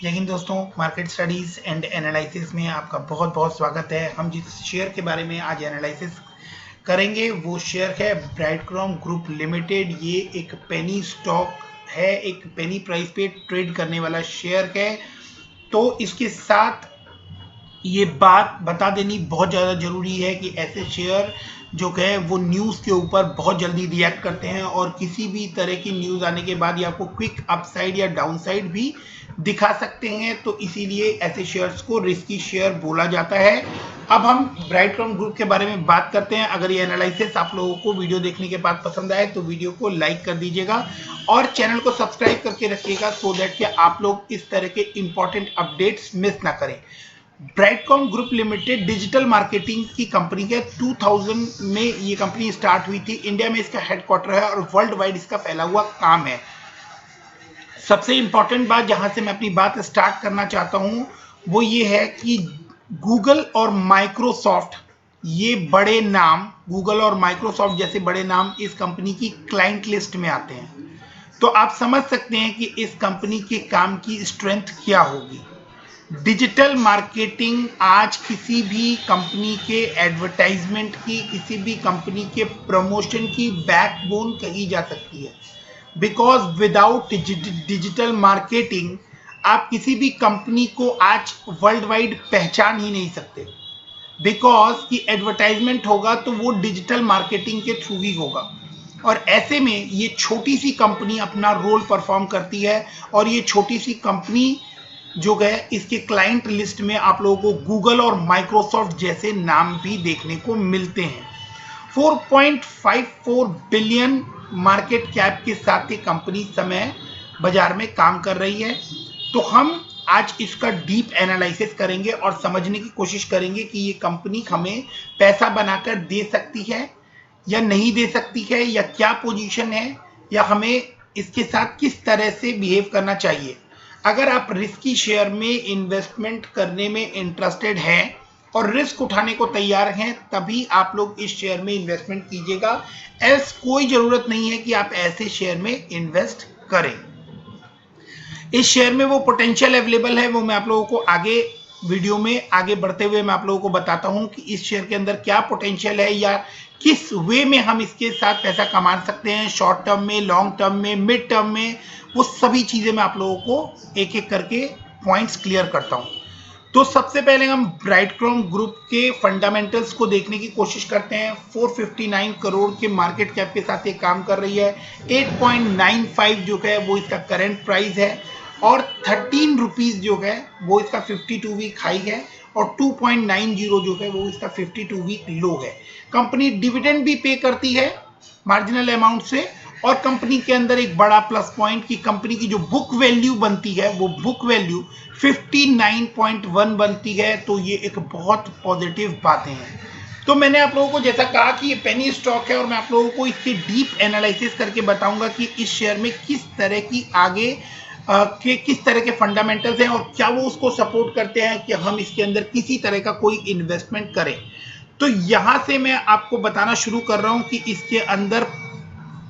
जय हिंद दोस्तों, market studies and analysis में आपका बहुत बहुत स्वागत है। हम जिस शेयर के बारे में आज एनालिसिस करेंगे वो शेयर है ब्राइटकॉम ग्रुप लिमिटेड। ये एक पेनी स्टॉक है, एक पेनी प्राइस पे ट्रेड करने वाला शेयर है। तो इसके साथ ये बात बता देनी बहुत ज़्यादा ज़रूरी है कि ऐसे शेयर जो है वो न्यूज़ के ऊपर बहुत जल्दी रिएक्ट करते हैं और किसी भी तरह की न्यूज़ आने के बाद ये आपको क्विक अपसाइड या डाउनसाइड भी दिखा सकते हैं। तो इसीलिए ऐसे शेयर्स को रिस्की शेयर बोला जाता है। अब हम ब्राइटकॉम ग्रुप के बारे में बात करते हैं। अगर ये एनालिसिस आप लोगों को वीडियो देखने के बाद पसंद आए तो वीडियो को लाइक कर दीजिएगा और चैनल को सब्सक्राइब करके रखिएगा सो दैट कि आप लोग इस तरह के इंपॉर्टेंट अपडेट्स मिस ना करें। Brightcom group limited digital marketing की कंपनी है। 2000 में ये कंपनी स्टार्ट हुई थी। इंडिया में इसका हेडक्वार्टर है और वर्ल्ड वाइड इसका फैला हुआ काम है। सबसे इंपॉर्टेंट बात जहां से मैं अपनी बात स्टार्ट करना चाहता हूं वो ये है कि गूगल और माइक्रोसॉफ्ट, ये बड़े नाम, गूगल और माइक्रोसॉफ्ट जैसे बड़े नाम इस कंपनी की क्लाइंट लिस्ट में आते हैं। तो आप समझ सकते हैं कि इस कंपनी के काम की स्ट्रेंथ क्या होगी। डिजिटल मार्केटिंग आज किसी भी कंपनी के एडवर्टाइजमेंट की, किसी भी कंपनी के प्रमोशन की बैकबोन कही जा सकती है। बिकॉज विदाउट डिजिटल मार्केटिंग आप किसी भी कंपनी को आज वर्ल्ड वाइड पहचान ही नहीं सकते। बिकॉज कि एडवर्टाइजमेंट होगा तो वो डिजिटल मार्केटिंग के थ्रू ही होगा और ऐसे में ये छोटी सी कंपनी अपना रोल परफॉर्म करती है और ये छोटी सी कंपनी जो है इसके क्लाइंट लिस्ट में आप लोगों को गूगल और माइक्रोसॉफ्ट जैसे नाम भी देखने को मिलते हैं। 4.54 बिलियन मार्केट कैप के साथ ये कंपनी समय बाजार में काम कर रही है। तो हम आज इसका डीप एनालिसिस करेंगे और समझने की कोशिश करेंगे कि ये कंपनी हमें पैसा बनाकर दे सकती है या नहीं दे सकती है, या क्या पोजीशन है, या हमें इसके साथ किस तरह से बिहेव करना चाहिए। अगर आप रिस्की शेयर में इन्वेस्टमेंट करने में इंटरेस्टेड हैं और रिस्क उठाने को तैयार हैं तभी आप लोग इस शेयर में इन्वेस्टमेंट कीजिएगा। एल्स कोई जरूरत नहीं है कि आप ऐसे शेयर में इन्वेस्ट करें। इस शेयर में वो पोटेंशियल अवेलेबल है, वो मैं आप लोगों को आगे वीडियो में आगे बढ़ते हुए मैं आप लोगों को बताता हूं कि इस शेयर के अंदर क्या पोटेंशियल है या किस वे में हम इसके साथ पैसा कमा सकते हैं, शॉर्ट टर्म में, लॉन्ग टर्म में, मिड टर्म में। वो सभी चीजें मैं आप लोगों को एक एक करके पॉइंट्स क्लियर करता हूं। तो सबसे पहले हम ब्राइटकॉम ग्रुप के फंडामेंटल्स को देखने की कोशिश करते हैं। 459 करोड़ के मार्केट कैप के साथ ये काम कर रही है। 8.95 जो है वो इसका करंट प्राइस है और 13 रुपीज जो है वो इसका 52 वीक हाई है और 2.90 जो है वो इसका 52 वीक लो है। कंपनी डिविडेंड भी पे करती है मार्जिनल अमाउंट से और कंपनी के अंदर एक बड़ा प्लस पॉइंट कि कंपनी की जो बुक वैल्यू बनती है वो बुक वैल्यू 59.1 बनती है। तो ये एक बहुत पॉजिटिव बातें हैं। तो मैंने आप लोगों को जैसा कहा कि ये पेनी स्टॉक है और मैं आप लोगों को इसके डीप एनालिसिस करके बताऊंगा कि इस शेयर में किस तरह की आगे के किस तरह के फंडामेंटल्स हैं और क्या वो उसको सपोर्ट करते हैं कि हम इसके अंदर किसी तरह का कोई इन्वेस्टमेंट करें। तो यहां से मैं आपको बताना शुरू कर रहा हूं कि इसके अंदर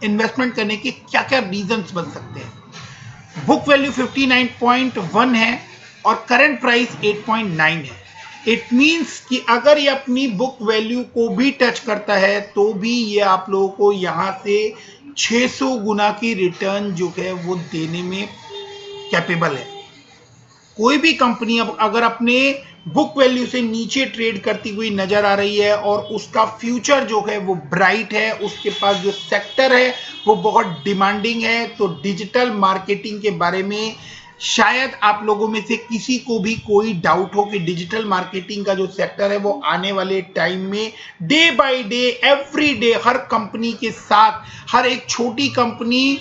इन्वेस्टमेंट करने के क्या क्या रीजंस बन सकते हैं। बुक वैल्यू 59.1 है और करंट प्राइस 8.9 है। इट मींस कि अगर ये अपनी बुक वैल्यू को भी टच करता है तो भी ये आप लोगों को यहां से 600 गुना की रिटर्न जो है वो देने में कैपेबल है। कोई भी कंपनी अब अगर अपने बुक वैल्यू से नीचे ट्रेड करती हुई नजर आ रही है और उसका फ्यूचर जो है वो ब्राइट है, उसके पास जो सेक्टर है वो बहुत डिमांडिंग है, तो डिजिटल मार्केटिंग के बारे में शायद आप लोगों में से किसी को भी कोई डाउट हो कि डिजिटल मार्केटिंग का जो सेक्टर है वो आने वाले टाइम में day by day, every day, her company के साथ, हर एक छोटी कंपनी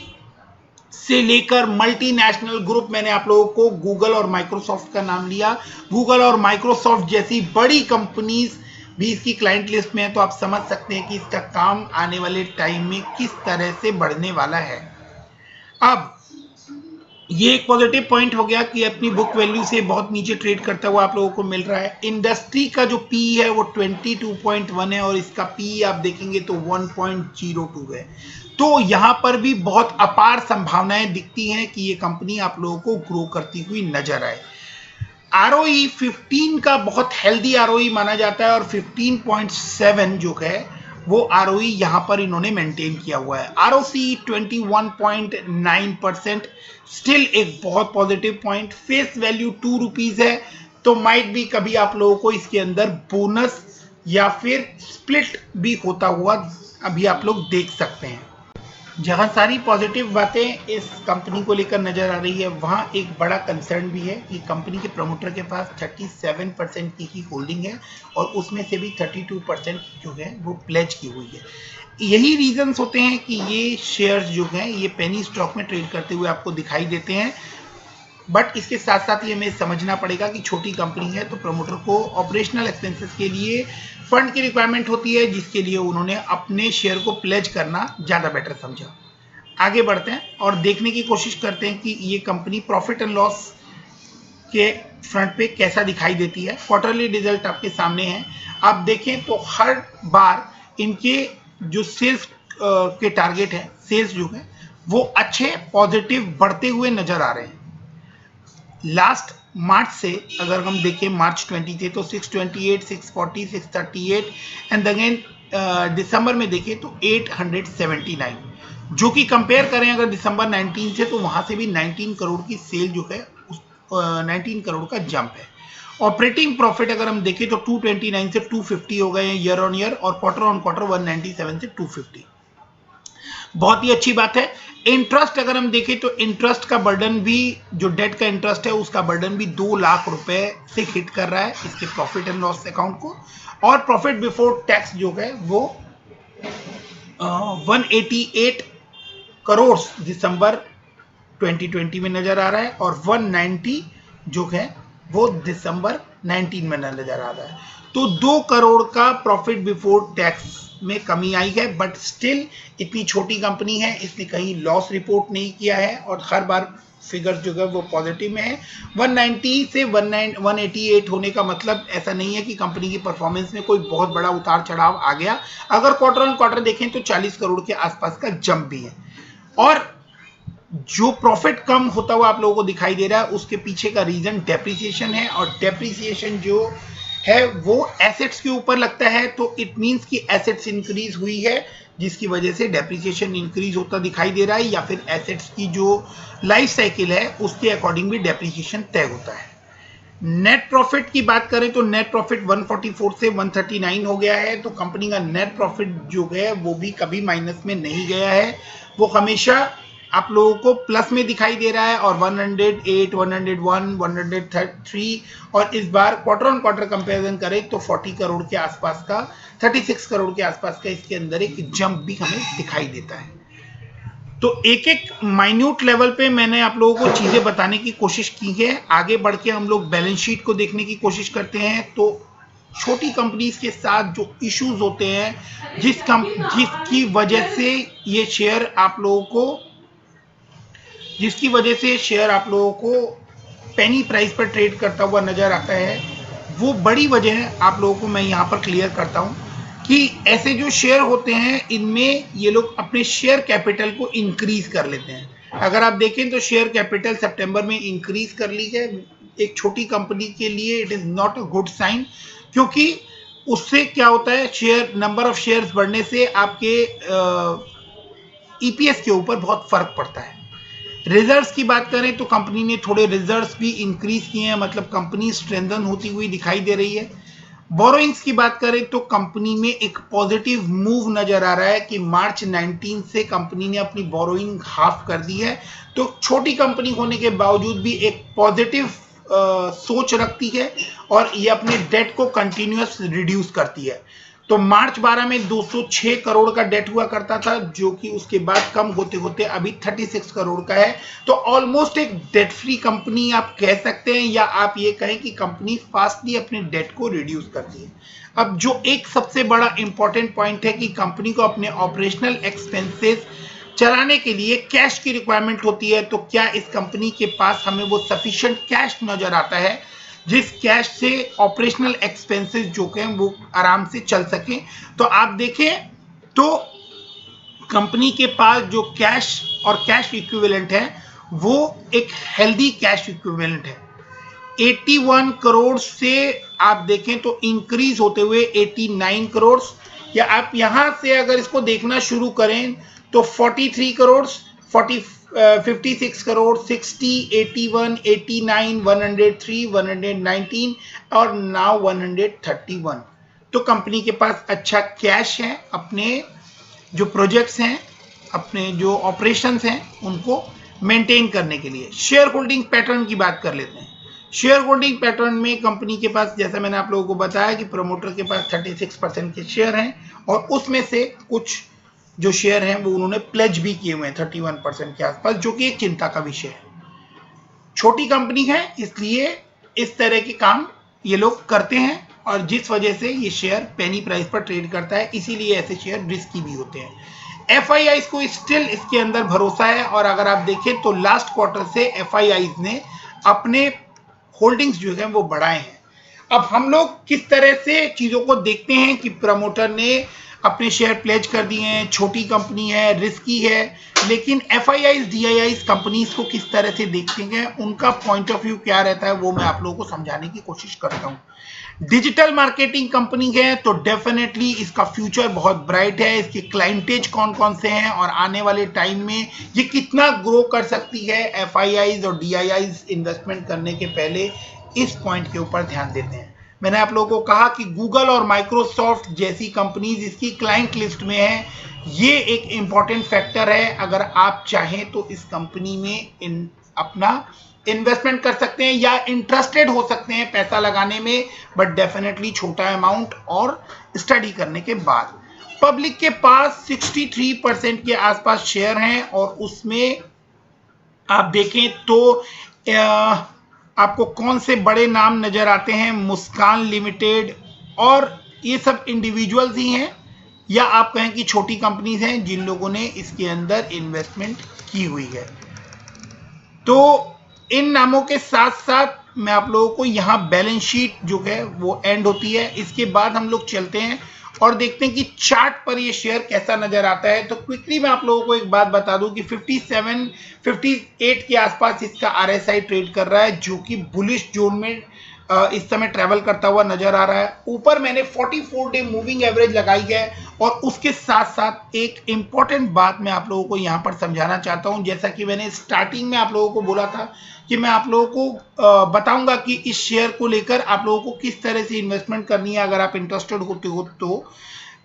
से लेकर मल्टीनेशनल ग्रुप, मैंने आप लोगों को गूगल और माइक्रोसॉफ्ट का नाम लिया, गूगल और माइक्रोसॉफ्ट जैसी बड़ी कंपनीज भी इसकी क्लाइंट लिस्ट में है। तो आप समझ सकते हैं कि इसका काम आने वाले टाइम में किस तरह से बढ़ने वाला है। अब ये एक पॉजिटिव पॉइंट हो गया कि अपनी बुक वैल्यू से बहुत नीचे ट्रेड करता हुआ आप लोगों को मिल रहा है। इंडस्ट्री का जो पी है वो 22.1 है और इसका पी आप देखेंगे तो 1.02 है। तो यहाँ पर भी बहुत अपार संभावनाएं दिखती हैं कि ये कंपनी आप लोगों को ग्रो करती हुई नजर आए। ROE 15 का बहुत हेल्दी ROE माना जाता है और 15.7 जो है वो ROE यहाँ पर इन्होंने मेंटेन किया हुआ है। ROC 21.9% स्टिल एक बहुत positive point. Face value 2 rupees है, तो माइट भी कभी आप लोगों को इसके अंदर बोनस या फिर स्प्लिट भी होता हुआ अभी आप लोग देख सकते हैं। जहां सारी पॉजिटिव बातें इस कंपनी को लेकर नजर आ रही है, वहां एक बड़ा कंसर्न भी है कि कंपनी के प्रमोटर के पास 37% की ही होल्डिंग है और उसमें से भी 32% जो है वो प्लेज की हुई है। यही रीजंस होते हैं कि ये शेयर्स जो हैं ये पेनी स्टॉक में ट्रेड करते हुए आपको दिखाई देते हैं। बट इसके साथ साथ ये हमें समझना पड़ेगा कि छोटी कंपनी है तो प्रमोटर को ऑपरेशनल एक्सपेंसेस के लिए फंड की रिक्वायरमेंट होती है, जिसके लिए उन्होंने अपने शेयर को प्लेज करना ज़्यादा बेटर समझा। आगे बढ़ते हैं और देखने की कोशिश करते हैं कि ये कंपनी प्रॉफिट एंड लॉस के फ्रंट पे कैसा दिखाई देती है। क्वार्टरली रिजल्ट आपके सामने है। आप देखें तो हर बार इनके जो सेल्स के टारगेट है, सेल्स जो है वो अच्छे पॉजिटिव बढ़ते हुए नजर आ रहे हैं। लास्ट मार्च से अगर हम देखें, मार्च 20 थे तो 628, 640, 638 एंड अगेन दिसंबर में देखें तो 879, जो कि कंपेयर करें अगर दिसंबर 19 से तो वहां से भी 19 करोड़ की सेल जो है 19 करोड़ का जंप है। ऑपरेटिंग प्रॉफिट अगर हम देखें तो 229 से 250 हो गए हैं ईयर ऑन ईयर और क्वार्टर ऑन क्वार्टर 197 से 250, बहुत ही अच्छी बात है। इंटरेस्ट अगर हम देखें तो इंटरेस्ट का बर्डन भी, जो डेट का इंटरेस्ट है उसका बर्डन भी 2 लाख रुपए से हिट कर रहा है इसके प्रॉफिट एंड लॉस अकाउंट को। और प्रॉफिट बिफोर टैक्स जो है वो 188 करोड़ दिसंबर 2020 में नजर आ रहा है और 190 जो है वो दिसंबर 19 में नजर आ रहा है। तो 2 करोड़ का प्रॉफिट बिफोर टैक्स में कमी आई है, बट स्टिल इतनी छोटी कंपनी है, इसने कहीं लॉस रिपोर्ट नहीं किया है और हर बार फिगर्स जो है वो पॉजिटिव में है। 190 से 188 होने का मतलब ऐसा नहीं है कि कंपनी की परफॉर्मेंस में कोई बहुत बड़ा उतार चढ़ाव आ गया। अगर क्वार्टर ऑन क्वार्टर देखें तो 40 करोड़ के आसपास का जंप भी है और जो प्रॉफिट कम होता हुआ आप लोगों को दिखाई दे रहा है उसके पीछे का रीजन डेप्रिसिएशन है और डेप्रिसिएशन जो है वो एसेट्स के ऊपर लगता है, तो इट मींस कि एसेट्स इंक्रीज हुई है जिसकी वजह से डेप्रिसिएशन इंक्रीज होता दिखाई दे रहा है, या फिर एसेट्स की जो लाइफ साइकिल है उसके अकॉर्डिंग भी डेप्रिसिएशन तय होता है। नेट प्रॉफिट की बात करें तो नेट प्रॉफिट 144 से 139 हो गया है, तो कंपनी का नेट प्रॉफिट जो है वो भी कभी माइनस में नहीं गया है, वो हमेशा आप लोगों को प्लस में दिखाई दे रहा है और 108, 101, 103 और इस बार क्वार्टर ऑन क्वार्टर कंपैरिजन करें तो 40 करोड़ के आसपास का, 36 करोड़ के आसपास का इसके अंदर एक जंप भी हमें दिखाई देता है। तो एक एक माइन्यूट लेवल पे मैंने आप लोगों को चीजें बताने की कोशिश की है। आगे बढ़ के हम लोग बैलेंस शीट को देखने की कोशिश करते हैं तो छोटी कंपनीज के साथ जो इश्यूज होते हैं जिसकी वजह से ये शेयर आप लोगों को पेनी प्राइस पर ट्रेड करता हुआ नजर आता है, वो बड़ी वजह आप लोगों को मैं यहाँ पर क्लियर करता हूँ कि ऐसे जो शेयर होते हैं इनमें ये लोग अपने शेयर कैपिटल को इंक्रीज कर लेते हैं। अगर आप देखें तो शेयर कैपिटल सितंबर में इंक्रीज कर ली है, एक छोटी कंपनी के लिए it is not a good sign, क्योंकि उससे क्या होता है, शेयर नंबर ऑफ शेयर्स बढ़ने से आपके ईपीएस के ऊपर बहुत फर्क पड़ता है। रिजर्व्स की बात करें तो कंपनी ने थोड़े रिजर्व्स भी इंक्रीज किए हैं, मतलब कंपनी स्ट्रेंथन होती हुई दिखाई दे रही है। बोरोइंग्स की बात करें तो कंपनी में एक पॉजिटिव मूव नजर आ रहा है कि मार्च 19 से कंपनी ने अपनी बोरोइंग हाफ कर दी है, तो छोटी कंपनी होने के बावजूद भी एक पॉजिटिव सोच रखती है और ये अपने डेट को कंटिन्यूअस रिड्यूस करती है। तो मार्च 12 में 206 करोड़ का डेट हुआ करता था, जो कि उसके बाद कम होते होते अभी 36 करोड़ का है। तो ऑलमोस्ट एक डेट फ्री कंपनी आप कह सकते हैं, या आप ये कहें कि कंपनी फास्टली अपने डेट को रिड्यूस करती है। अब जो एक सबसे बड़ा इंपॉर्टेंट पॉइंट है कि कंपनी को अपने ऑपरेशनल एक्सपेंसेस चलाने के लिए कैश की रिक्वायरमेंट होती है, तो क्या इस कंपनी के पास हमें वो सफिशिएंट कैश नजर आता है जिस कैश से ऑपरेशनल एक्सपेंसेस जो हैं वो आराम से चल सके। तो आप देखें तो कंपनी के पास जो कैश और कैश इक्विवेलेंट है वो एक हेल्दी कैश इक्विवेलेंट है। 81 करोड़ से आप देखें तो इंक्रीज होते हुए 89 करोड़, या आप यहां से अगर इसको देखना शुरू करें तो 43 करोड़, 56 करोड़, 60, 81, 89, 103, 119 और नाउ 131। तो कंपनी के पास अच्छा कैश है अपने जो प्रोजेक्ट्स हैं, अपने जो ऑपरेशंस हैं उनको मेंटेन करने के लिए। शेयर होल्डिंग पैटर्न की बात कर लेते हैं। शेयर होल्डिंग पैटर्न में कंपनी के पास, जैसा मैंने आप लोगों को बताया कि प्रमोटर के पास 36% के शेयर हैं और उसमें से कुछ जो शेयर हैं वो उन्होंने प्लेज भी किए हुए हैं 31% के आसपास, जो कि एक चिंता का विषय है। छोटी कंपनी है इसलिए इस तरह के काम ये लोग करते हैं और जिस वजह से ये शेयर पेनी प्राइस पर ट्रेड करता है, इसीलिए ऐसे शेयर रिस्की भी होते हैं। FIIs को स्टिल इसके अंदर भरोसा है और अगर आप देखें तो लास्ट क्वार्टर से FIIs ने अपने होल्डिंग्स जो है वो बढ़ाए हैं। अब हम लोग किस तरह से चीजों को देखते हैं कि प्रमोटर ने अपने शेयर प्लेज कर दिए हैं, छोटी कंपनी है, रिस्की है, लेकिन FIIs DIIs कंपनीज को किस तरह से देखते हैं, उनका पॉइंट ऑफ व्यू क्या रहता है, वो मैं आप लोगों को समझाने की कोशिश करता हूं। डिजिटल मार्केटिंग कंपनी है तो डेफिनेटली इसका फ्यूचर बहुत ब्राइट है। इसके क्लाइंटेज कौन कौन से हैं और आने वाले टाइम में ये कितना ग्रो कर सकती है। FIIs और DIIs इन्वेस्टमेंट करने के पहले इस पॉइंट के ऊपर ध्यान देते हैं। मैंने आप लोगों को कहा कि गूगल और माइक्रोसॉफ्ट जैसी कंपनीज इसकी क्लाइंट लिस्ट में है। ये एक इंपॉर्टेंट फैक्टर है। अगर आप चाहें तो इस कंपनी में अपना इन्वेस्टमेंट कर सकते हैं या इंटरेस्टेड हो सकते हैं पैसा लगाने में, बट डेफिनेटली छोटा अमाउंट और स्टडी करने के बाद। पब्लिक के पास 63% के आसपास शेयर हैं और उसमें आप देखें तो आपको कौन से बड़े नाम नजर आते हैं, मुस्कान लिमिटेड, और ये सब इंडिविजुअल्स ही हैं या आप कहें कि छोटी कंपनीज हैं जिन लोगों ने इसके अंदर इन्वेस्टमेंट की हुई है। तो इन नामों के साथ साथ मैं आप लोगों को यहाँ बैलेंस शीट जो है वो एंड होती है। इसके बाद हम लोग चलते हैं और देखते हैं कि चार्ट पर ये शेयर कैसा नजर आता है। तो क्विकली मैं आप लोगों को एक बात बता दूं कि 57, 58 के आसपास इसका RSI ट्रेड कर रहा है, जो कि बुलिश जोन में इस समय ट्रेवल करता हुआ नजर आ रहा है। ऊपर मैंने 44 डे मूविंग एवरेज लगाई है और उसके साथ साथ एक इंपॉर्टेंट बात मैं आप लोगों को यहां पर समझाना चाहता हूं। जैसा कि मैंने स्टार्टिंग में आप लोगों को बोला था कि मैं आप लोगों को बताऊंगा कि इस शेयर को लेकर आप लोगों को किस तरह से इन्वेस्टमेंट करनी है। अगर आप इंटरेस्टेड होते हो तो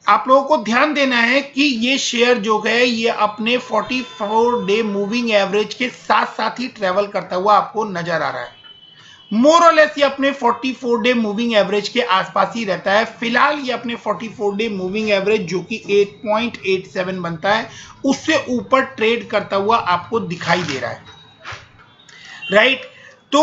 आप लोगों को ध्यान देना है कि ये शेयर जो है ये अपने 44 डे मूविंग एवरेज के साथ साथ ही ट्रेवल करता हुआ आपको नजर आ रहा है। मोर और लेस ये अपने 44 डे मूविंग एवरेज के आसपास ही रहता है। फिलहाल ये अपने 44 डे मूविंग एवरेज जो कि 8.87 बनता है उससे ऊपर ट्रेड करता हुआ आपको दिखाई दे रहा है, राइट। तो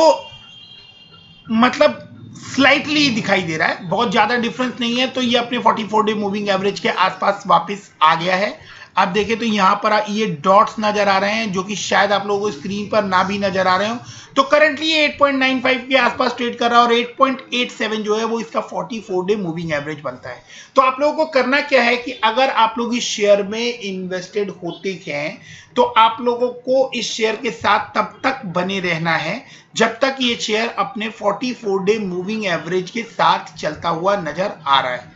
मतलब स्लाइटली दिखाई दे रहा है, बहुत ज्यादा डिफरेंस नहीं है। तो ये अपने 44 डे मूविंग एवरेज के आसपास वापस आ गया है। आप देखें तो यहां पर ये डॉट्स नजर आ रहे हैं जो कि शायद आप लोगों को स्क्रीन पर ना भी नजर आ रहे हो। तो करंटली ये 8.95 के आसपास ट्रेड कर रहा है और 8.87 जो है वो इसका 44 डे मूविंग एवरेज बनता है। तो आप लोगों को करना क्या है कि अगर आप लोग इस शेयर में इन्वेस्टेड होते हैं तो आप लोगों को इस शेयर के साथ तब तक बने रहना है जब तक ये शेयर अपने 44 डे मूविंग एवरेज के साथ चलता हुआ नजर आ रहा है।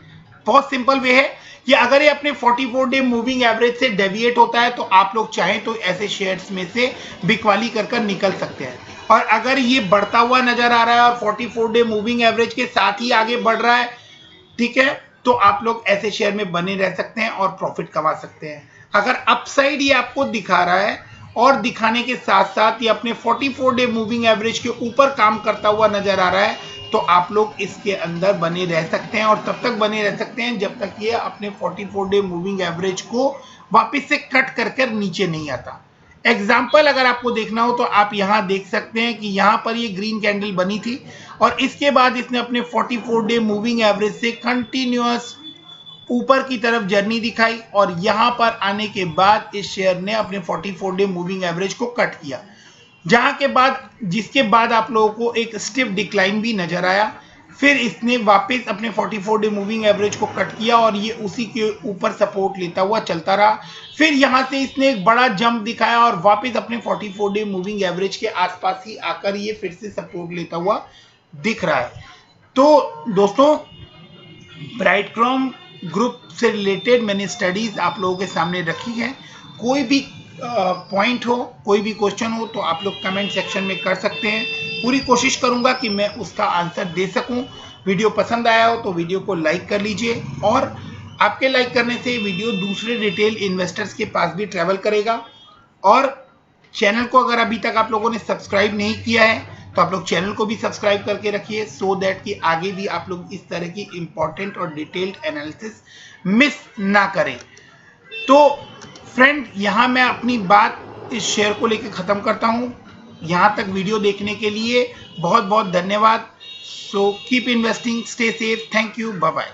बहुत सिंपल वे है कि अगर ये अपने 44 डे मूविंग एवरेज से डेविएट होता है तो आप लोग चाहें तो ऐसे शेयर्स में से बिकवाली कर निकल सकते हैं। और अगर ये बढ़ता हुआ नजर आ रहा है और 44 डे मूविंग एवरेज के साथ ही आगे बढ़ रहा है, ठीक है, तो आप लोग ऐसे शेयर में बने रह सकते हैं और प्रॉफिट कमा सकते हैं। अगर अपसाइड ये आपको दिखा रहा है और दिखाने के साथ साथ ये अपने 44 डे मूविंग एवरेज के ऊपर काम करता हुआ नजर आ रहा है तो आप लोग इसके अंदर बने रह सकते हैं और तब तक बने रह सकते हैं जब तक ये अपने 44 डे मूविंग एवरेज को वापस से कट कर नीचे नहीं आता। एग्जाम्पल अगर आपको देखना हो तो आप यहां देख सकते हैं कि यहां पर ये ग्रीन कैंडल बनी थी और इसके बाद इसने अपने 44 डे मूविंग एवरेज से कंटिन्यूअस ऊपर की तरफ जर्नी दिखाई और यहां पर आने के बाद इस शेयर ने अपने 44 डे मूविंग एवरेज को कट किया, जिसके बाद आप लोगों को एक स्टिफ डिक्लाइन भी नजर आया। फिर इसने वापस अपने 44 डे मूविंग एवरेज को कट किया और ये उसी के ऊपर सपोर्ट लेता हुआ चलता रहा। फिर यहां से इसने एक बड़ा जंप दिखाया और वापस अपने 44 डे मूविंग एवरेज के आसपास ही आकर ये फिर से सपोर्ट लेता हुआ दिख रहा है। तो दोस्तों, ब्राइटकॉर्न ग्रुप से रिलेटेड मैंने स्टडीज आप लोगों के सामने रखी है। कोई भी पॉइंट हो, कोई भी क्वेश्चन हो तो आप लोग कमेंट सेक्शन में कर सकते हैं। पूरी कोशिश करूंगा कि मैं उसका आंसर दे सकूं। वीडियो पसंद आया हो तो वीडियो को लाइक कर लीजिए, और आपके लाइक करने से वीडियो दूसरे रिटेल इन्वेस्टर्स के पास भी ट्रैवल करेगा। और चैनल को अगर अभी तक आप लोगों ने सब्सक्राइब नहीं किया है तो आप लोग चैनल को भी सब्सक्राइब करके रखिए, सो दैट कि आगे भी आप लोग इस तरह की इंपॉर्टेंट और डिटेल्ड एनालिसिस मिस ना करें। तो फ्रेंड, यहाँ मैं अपनी बात इस शेयर को लेकर ख़त्म करता हूँ। यहाँ तक वीडियो देखने के लिए बहुत बहुत धन्यवाद। So keep investing, stay safe, thank you, bye bye.